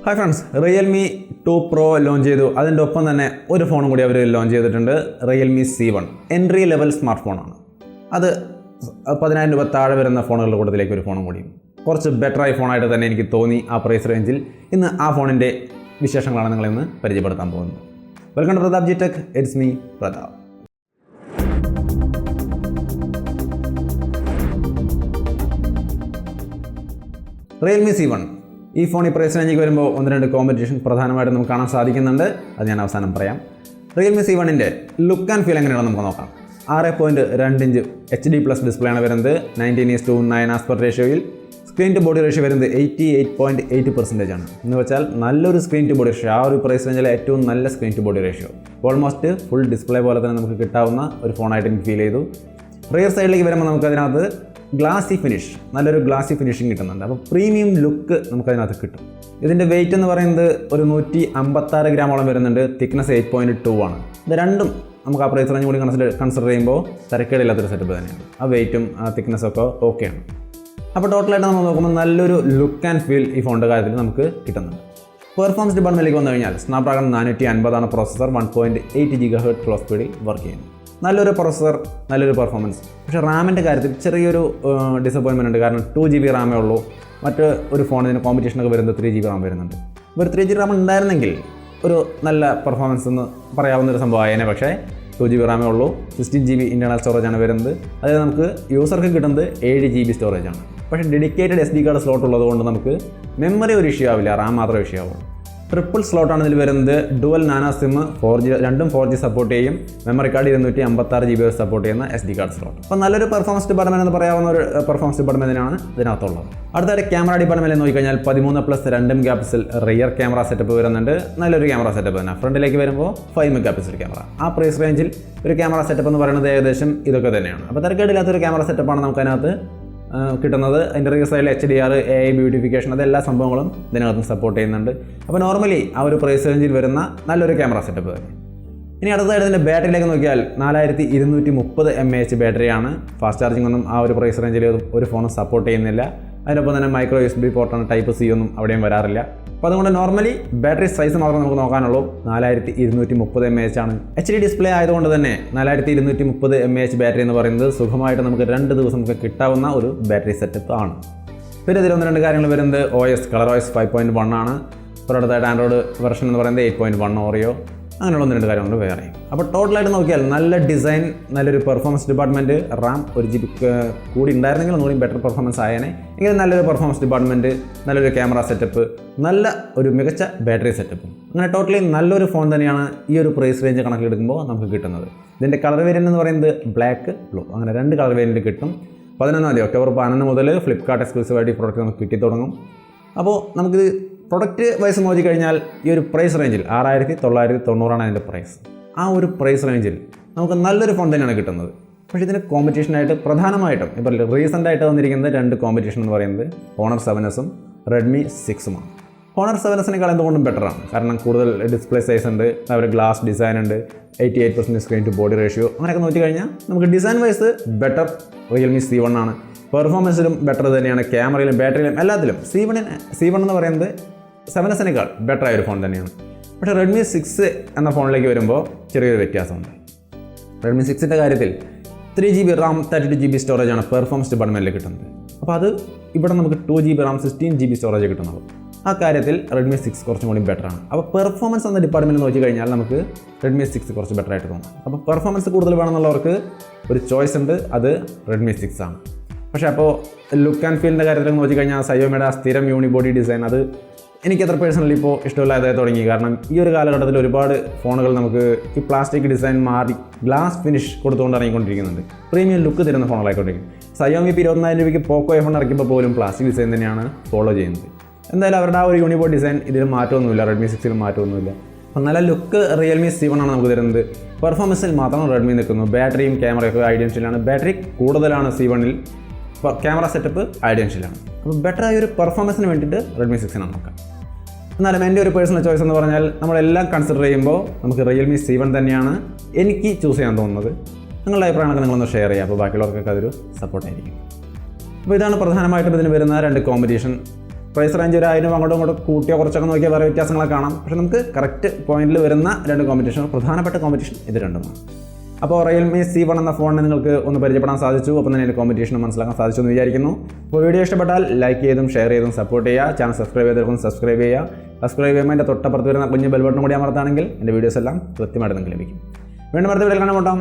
Hi friends, Realme 2 Pro launch ചെയ്തു. അതിൻ്റെ ഒപ്പം തന്നെ ഒരു ഫോണും കൂടി അവർ ലോഞ്ച് ചെയ്തിട്ടുണ്ട്. Realme C1 entry level smart ഫോണാണ്. അത് 10,000 രൂപ താഴെ വരുന്ന ഫോണുകളുടെ കൂട്ടത്തിലേക്ക് ഒരു ഫോണും കൂടിയും കുറച്ച് ബെറ്ററായി ഫോണായിട്ട് തന്നെ എനിക്ക് തോന്നി ആ പ്രൈസ് റേഞ്ചിൽ. ഇന്ന് ആ ഫോണിൻ്റെ വിശേഷങ്ങളാണ് നിങ്ങളിന്ന് പരിചയപ്പെടുത്താൻ പോകുന്നത്. Welcome to Pratap G tech. It's me Pratap. Realme C1 ഈ ഫോൺ ഈ പ്രൈസ് റേഞ്ചിലേക്ക് വരുമ്പോൾ 1-2 കോമ്പറ്റീഷൻ പ്രധാനമായിട്ടും നമുക്ക് കാണാൻ സാധിക്കുന്നുണ്ട്. അത് ഞാൻ അവസാനം പറയാം. Realme C1ൻ്റെ ലുക്ക് ആൻഡ് ഫീൽ എങ്ങനെയാണെന്ന് നമുക്ക് നോക്കാം. 6.2 ഇഞ്ച് HD+ ഡിസ്പ്ലേ ആണ് വരുന്നത്. 19:9 ആസ്പെക്ട് റേഷ്യോയിൽ. സ്ക്രീൻ ടു ബോഡി റേഷ്യോ വരുന്നത് 88.8% ആണ്. എന്ന് വെച്ചാൽ നല്ലൊരു സ്ക്രീൻ ടു ബോഡി റേഷ്യോ, ആ ഒരു പ്രൈസ് റേഞ്ചിലെ ഏറ്റവും നല്ല screen to body ratio. Almost full display പോലെ തന്നെ നമുക്ക് കിട്ടാവുന്ന ഒരു ഫോണായിട്ട് എനിക്ക് ഫീൽ ചെയ്തു. റിയർ സൈഡിലേക്ക് വരുമ്പോൾ നമുക്കതിനകത്ത് ഗ്ലാസി ഫിനിഷ്, നല്ലൊരു ഗ്ലാസി ഫിനിഷിങ് കിട്ടുന്നുണ്ട്. അപ്പോൾ പ്രീമിയം ലുക്ക് നമുക്കതിനകത്ത് കിട്ടും. ഇതിൻ്റെ വെയിറ്റ് എന്ന് പറയുന്നത് ഒരു 156 ഗ്രാമോളം വരുന്നുണ്ട്. തിക്നെസ് 8.2 ആണ്. ഇത് രണ്ടും നമുക്ക് ആ പ്രൈസ് റേഞ്ച് കൂടി കൺസിഡർ ചെയ്യുമ്പോൾ തിരക്കേടില്ലാത്തൊരു സെറ്റപ്പ് തന്നെയാണ്. ആ വെയിറ്റും ആ തിക്നെസ്സൊക്കെ ഓക്കെയാണ്. അപ്പോൾ ടോട്ടലായിട്ട് നമ്മൾ നോക്കുമ്പോൾ നല്ലൊരു ലുക്ക് ആൻഡ് ഫീൽ ഈ ഫോണിൻ്റെ കാര്യത്തിൽ നമുക്ക് കിട്ടുന്നുണ്ട്. പെർഫോമൻസ് ഡിപ്പാർട്ട്മെൻറ്റിലേക്ക് വന്നു കഴിഞ്ഞാൽ സ്നാപ്ഡ്രാഗൺ 450 ആണ് പ്രൊസസ്സർ. 1.8 GHz ക്ലോക്ക് സ്പീഡിൽ വർക്ക് ചെയ്യുന്നു. നല്ലൊരു പ്രൊസസ്സർ, നല്ലൊരു പെർഫോമൻസ്. പക്ഷേ റാമിൻ്റെ കാര്യത്തിൽ ചെറിയൊരു ഡിസപ്പോയിൻമെൻ്റ് ഉണ്ട്. കാരണം 2 GB റാമേ ഉള്ളൂ. മറ്റ് ഒരു ഫോണിന് കോമ്പറ്റീഷനൊക്കെ വരുന്നത് 3 GB റാം വരുന്നുണ്ട്. ഒരു 3 GB റാം ഉണ്ടായിരുന്നെങ്കിൽ ഒരു നല്ല പെർഫോമൻസ് എന്ന് പറയാവുന്നൊരു സംഭവമായേനെ. പക്ഷേ 2 GB റാമേ ഉള്ളൂ. 16 GB ഇൻറ്റേർണൽ സ്റ്റോറേജാണ് വരുന്നത്. അതായത് നമുക്ക് യൂസർക്ക് കിട്ടുന്നത് 7 GB സ്റ്റോറേജാണ്. പക്ഷേ ഡെഡിക്കേറ്റഡ് SD കാർഡ് സ്ലോട്ട് ഉള്ളതുകൊണ്ട് നമുക്ക് മെമ്മറി ഒരു ഇഷ്യൂ ആവില്ല, റാം മാത്രമേ ഇഷ്യൂ ആവുള്ളൂ. ട്രിപ്പിൾ സ്ലോട്ടാണ് ഇതിൽ വരുന്നത്. ഡുവൽ നാനോ സിം 4G, രണ്ടും 4G സപ്പോർട്ട് ചെയ്യും. മെമ്മറി കാർഡ് 256 GB സപ്പോർട്ട് ചെയ്യുന്ന SD കാർഡ് സ്ലോട്ട്. അപ്പോൾ നല്ലൊരു പെർഫോമൻസ് ഡിപ്പാർട്ട്മെൻറ്റ് എന്ന് പറയാവുന്ന ഒരു പെർഫോമൻസ് ഡിപ്പാർട്ട്മെൻറ്റിനാണ് ഇതിനകത്തുള്ളത്. അടുത്തായിട്ട് ക്യാമറ ഡിപ്പാർട്ട്മെൻറ്റിൽ നോക്കിക്കഴിഞ്ഞാൽ 13+2 മെഗാപിക്സൽ റിയർ ക്യാമറ സെറ്റപ്പ് വരുന്നുണ്ട്. നല്ലൊരു ക്യാമറ സെറ്റപ്പ് തന്നെ. ഫ്രണ്ടിലേക്ക് വരുമ്പോൾ 5 മെഗാപിക്സൽ ക്യാമറ. ആ പ്രൈസ് റേഞ്ചിൽ ഒരു ക്യാമറ സെറ്റപ്പ് എന്ന് പറയുന്നത് ഏകദേശം ഇതൊക്കെ തന്നെയാണ്. അപ്പോൾ തിരക്കേടില്ലാത്തൊരു ക്യാമറ സെറ്റപ്പാണ് നമുക്കതിനകത്ത് കിട്ടുന്നത്. അതിൻ്റെ റിയർ സൈഡിൽ HDR, AI ബ്യൂട്ടിഫിക്കേഷൻ, അതെല്ലാ സംഭവങ്ങളും ഇതിനകത്ത് സപ്പോർട്ട് ചെയ്യുന്നുണ്ട്. അപ്പോൾ നോർമലി ആ ഒരു പ്രൈസ് റേഞ്ചിൽ വരുന്ന നല്ലൊരു ക്യാമറ സെറ്റപ്പ് തന്നെ. ഇനി അടുത്തതായിട്ട് ഇതിൻ്റെ ബാറ്ററിയിലേക്ക് നോക്കിയാൽ 4230 mAh ബാറ്ററിയാണ്. ഫാസ്റ്റ് ചാർജിങ് ഒന്നും ആ ഒരു പ്രൈസ് റേഞ്ചിൽ ഒരു ഫോണും സപ്പോർട്ട് ചെയ്യുന്നില്ല. അതിനൊപ്പം തന്നെ മൈക്രോ USB പോർട്ടാണ്, ടൈപ്പ് C ഒന്നും അവിടെയും വരാറില്ല. അപ്പോൾ അതുകൊണ്ട് നോർമലി ബാറ്ററി സൈസ് മാത്രമേ നമുക്ക് നോക്കാനുള്ളൂ. 4230 mAh ആണ്. HD ഡിസ്പ്ലേ ആയതുകൊണ്ട് തന്നെ 4230 mAh ബാറ്ററി എന്ന് പറയുന്നത് സുഖമായിട്ട് നമുക്ക് 2 ദിവസം നമുക്ക് കിട്ടാവുന്ന ഒരു ബാറ്ററി സെറ്റപ്പ് ആണ്. പിന്നെ ഇതിൽ 1-2 കാര്യങ്ങൾ വരുന്നത് OS, കളർ OS 5.1 ആണ്. ഇപ്പോൾ അടുത്തായിട്ട് ആൻഡ്രോയിഡ് വെർഷൻ എന്ന് പറയുന്നത് 8.1 ഓറിയോ, അങ്ങനെയുള്ള 1-2 കാര്യങ്ങൾ വേറെ. അപ്പോൾ ടോട്ടലായിട്ട് നോക്കിയാൽ നല്ല ഡിസൈൻ, നല്ലൊരു പെർഫോമൻസ് ഡിപ്പാർട്ട്മെൻറ്റ്. റാം 1 GB കൂടി ഉണ്ടായിരുന്നെങ്കിൽ ഒന്നുകൂടി ബെറ്റർ പെർഫോമൻസ് ആയേനെ. എങ്കിലും നല്ലൊരു പെർഫോമൻസ് ഡിപ്പാർട്ട്മെൻറ്റ്, നല്ലൊരു ക്യാമറ സെറ്റപ്പ്, നല്ല ഒരു മികച്ച ബാറ്ററി സെറ്റപ്പും. അങ്ങനെ ടോട്ടലി നല്ലൊരു ഫോൺ തന്നെയാണ് ഈ ഒരു പ്രൈസ് റേഞ്ച് കണക്കിലെടുക്കുമ്പോൾ നമുക്ക് കിട്ടുന്നത്. ഇതിൻ്റെ കളർ വേരിയൻ്റ് എന്ന് പറയുന്നത് ബ്ലാക്ക്, ബ്ലൂ, അങ്ങനെ 2 കളർ വേരിയൻ്റ് കിട്ടും. 11 ഒക്ടോബർ 11 മുതൽ ഫ്ലിപ്കാർട്ട് എക്സ്ക്ലൂസീവായിട്ട് ഈ പ്രോഡക്റ്റ് നമുക്ക് കിട്ടി തുടങ്ങും. അപ്പോൾ നമുക്കിത് പ്രൊഡക്റ്റ് വൈസ് നോക്കിക്കഴിഞ്ഞാൽ ഈ ഒരു പ്രൈസ് റേഞ്ചിൽ 6990 അതിൻ്റെ പ്രൈസ്. ആ ഒരു പ്രൈസ് റേഞ്ചിൽ നമുക്ക് നല്ലൊരു ഫോൺ തന്നെയാണ് കിട്ടുന്നത്. പക്ഷേ ഇതിന് കോമ്പറ്റീഷനായിട്ട് പ്രധാനമായിട്ടും ഇപ്പോൾ റീസെൻ്റായിട്ട് വന്നിരിക്കുന്നത് 2 കോമ്പറ്റീഷൻ എന്ന് പറയുന്നത് Honor 7S Redmi 6 ആണ്. Honor 7Sനേക്കാൾ എന്തുകൊണ്ടും ബെറ്ററാണ്. കാരണം കൂടുതൽ ഡിസ്പ്ലേ സൈസ് ഉണ്ട്, അവർ ഗ്ലാസ് ഡിസൈൻ ഉണ്ട്, 88% സ്ക്രീൻ ടു ബോഡി റേഷ്യോ, അങ്ങനെയൊക്കെ നോക്കിക്കഴിഞ്ഞാൽ നമുക്ക് design wise better Realme C1 ആണ്. പെർഫോമൻസിലും ബെറ്റർ തന്നെയാണ്, ക്യാമറയിലും ബാറ്ററിയിലും എല്ലാത്തിലും. C1 എന്ന് പറയുന്നത് 7Sനേക്കാൾ ബെറ്റർ ആയൊരു ഫോൺ തന്നെയാണ്. പക്ഷേ Redmi 6 എന്ന ഫോണിലേക്ക് വരുമ്പോൾ ചെറിയൊരു വ്യത്യാസമുണ്ട്. Redmi 6ൻ്റെ കാര്യത്തിൽ 3 GB റാം 32 GB സ്റ്റോറേജാണ് പെർഫോമൻസ് ഡിപ്പാർട്ട്മെൻറ്റിൽ കിട്ടുന്നത്. അപ്പോൾ അത് ഇവിടെ നമുക്ക് 2 GB റാം 16 GB സ്റ്റോറേജ് കിട്ടുന്നുള്ളൂ. ആ കാര്യത്തിൽ Redmi 6 കുറച്ചും കൂടി ബെറ്ററാണ്. അപ്പോൾ പെർഫോമൻസ് എന്ന ഡിപ്പാർട്ട്മെൻറ്റ് നോക്കി കഴിഞ്ഞാൽ നമുക്ക് Redmi 6 കുറച്ച് ബെറ്റർ ആയിട്ട് തോന്നും. അപ്പോൾ പെർഫോമൻസ് കൂടുതൽ വേണമെന്നുള്ളവർക്ക് ഒരു ചോയ്സ് ഉണ്ട്, അത് Redmi 6 ആണ്. പക്ഷേ അപ്പോൾ ലുക്ക് ആൻഡ് ഫീലിൻ്റെ കാര്യത്തിൽ നോക്കി കഴിഞ്ഞാൽ സയോമിയുടെ സ്ഥിരം യൂണിബോഡി ഡിസൈൻ അത് എനിക്കത്ര പേഴ്സണലി ഇപ്പോൾ ഇഷ്ടമില്ലാതായി തുടങ്ങി. കാരണം ഈ ഒരു കാലഘട്ടത്തിൽ ഒരുപാട് ഫോണുകൾ നമുക്ക് ഈ പ്ലാസ്റ്റിക് ഡിസൈൻ മാറി ഗ്ലാസ് ഫിനിഷ് കൊടുത്തുകൊണ്ട് ഇറങ്ങിക്കൊണ്ടിരിക്കുന്നുണ്ട്. പ്രീമിയം ലുക്ക് തരുന്ന ഫോണുകളായിക്കൊണ്ടിരിക്കും. സയോമി ഇപ്പോൾ 24,000 രൂപയ്ക്ക് പോക്കോ iPhone ഇറക്കിയപ്പോൾ പോലും പ്ലാസ്റ്റിക് ഡിസൈൻ തന്നെയാണ് ഫോളോ ചെയ്യുന്നത്. എന്തായാലും അവരുടെ ആ ഒരു യൂണിബോഡി ഡിസൈൻ ഇതിൽ മാറ്റമൊന്നുമില്ല, Redmi 6ലും മാറ്റമൊന്നുമില്ല. അപ്പോൾ നല്ല ലുക്ക് Realme C1 ആണ് നമുക്ക് തരുന്നത്. പെർഫോമൻസിൽ മാത്രം Redmi നിൽക്കുന്നു. ബാറ്ററിയും ക്യാമറയൊക്കെ ഐഡിയൻഷ്യലാണ്. ബാറ്ററി കൂടുതലാണ് C1ൽ, ക്യാമറ സെറ്റപ്പ് ഐഡിയൻഷ്യലാണ്. അപ്പോൾ ബെറ്റർ ആയ ഒരു പെർഫോമൻസിന് വേണ്ടിയിട്ട് Redmi 6 നോക്കാം. എന്നാലും എൻ്റെ ഒരു പേഴ്സണൽ ചോയ്സ് എന്ന് പറഞ്ഞാൽ നമ്മളെല്ലാം കൺസിഡർ ചെയ്യുമ്പോൾ നമുക്ക് Realme C1 തന്നെയാണ് എനിക്ക് ചൂസ് ചെയ്യാൻ തോന്നുന്നത്. നിങ്ങളുടെ അഭിപ്രായങ്ങളൊക്കെ നിങ്ങളൊന്ന് ഷെയർ ചെയ്യുക. അപ്പോൾ ബാക്കിയുള്ളവർക്കൊക്കെ അതൊരു സപ്പോർട്ടായിരിക്കും. അപ്പോൾ ഇതാണ് പ്രധാനമായിട്ടും ഇതിന് വരുന്ന 2 കോമ്പറ്റീഷൻ. പ്രൈസ് റേഞ്ച് ഒരു 1000 അങ്ങോട്ടും ഇങ്ങോട്ടും കൂട്ടിയോ കുറച്ചൊക്കെ നോക്കിയാൽ വേറെ വ്യത്യാസങ്ങളൊക്കെ കാണാം. പക്ഷേ നമുക്ക് കറക്റ്റ് പോയിന്റിൽ വരുന്ന 2 കോമ്പറ്റീഷൻ, പ്രധാനപ്പെട്ട കോമ്പറ്റീഷൻ ഇത് രണ്ടുമാണ്. അപ്പോൾ Realme C1 എന്ന ഫോണിനെ നിങ്ങൾക്ക് ഒന്ന് പരിചയപ്പെടാൻ സാധിച്ചു. ഒപ്പം തന്നെ അതിൻ്റെ കോമ്പറ്റീഷൻ മനസ്സിലാക്കാൻ സാധിച്ചു എന്ന് വിചാരിക്കുന്നു. അപ്പോൾ വീഡിയോ ഇഷ്ടപ്പെട്ടാൽ ലൈക്ക് ചെയ്തും ഷെയർ ചെയ്തും സപ്പോർട്ട് ചെയ്യുക. ചാനൽ സബ്സ്ക്രൈബ് ചെയ്തിരിക്കും സബ്സ്ക്രൈബ് ചെയ്യുക. സബ്സ്ക്രൈബ് ചെയ്യുമ്പോൾ എൻ്റെ തൊട്ടപ്പുറത്ത് വരുന്ന കുഞ്ഞ് ബെൽ ബട്ടൺ കൂടി അമർത്താണെങ്കിൽ എൻ്റെ വീഡിയോസ് എല്ലാം കൃത്യമായിട്ട് നിങ്ങൾക്ക് ലഭിക്കും. വീണ്ടും അടുത്ത വീഡിയോയിൽ കാണാൻ.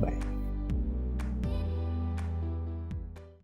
ബൈ.